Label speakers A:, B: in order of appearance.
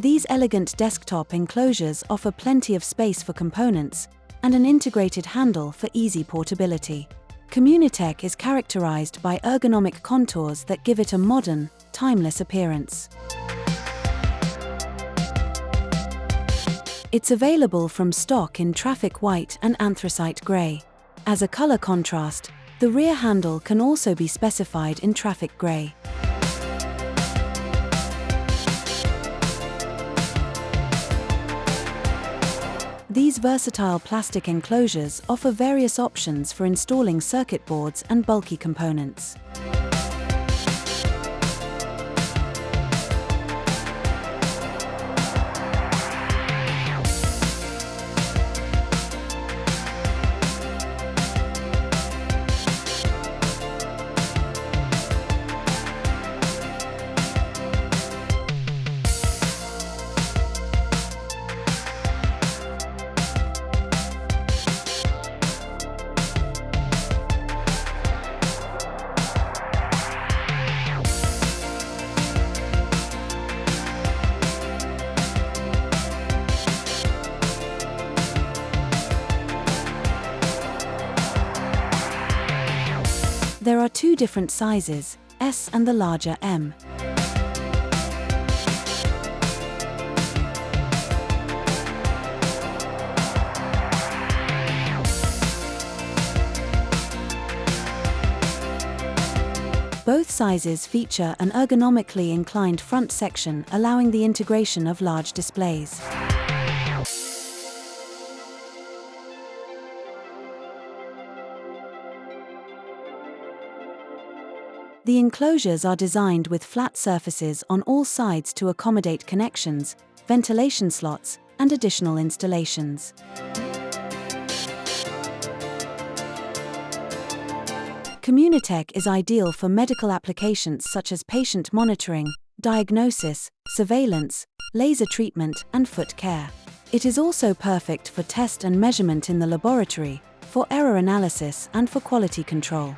A: These elegant desktop enclosures offer plenty of space for components and an integrated handle for easy portability. COMMUNITEC is characterized by ergonomic contours that give it a modern, timeless appearance. It's available from stock in traffic white and anthracite gray. As a color contrast, the rear handle can also be specified in traffic gray. These versatile plastic enclosures offer various options for installing circuit boards and bulky components. There are two different sizes, S and the larger M. Both sizes feature an ergonomically inclined front section, allowing the integration of large displays. The enclosures are designed with flat surfaces on all sides to accommodate connections, ventilation slots, and additional installations. COMMUNITEC is ideal for medical applications such as patient monitoring, diagnosis, surveillance, laser treatment, and foot care. It is also perfect for test and measurement in the laboratory, for error analysis, and for quality control.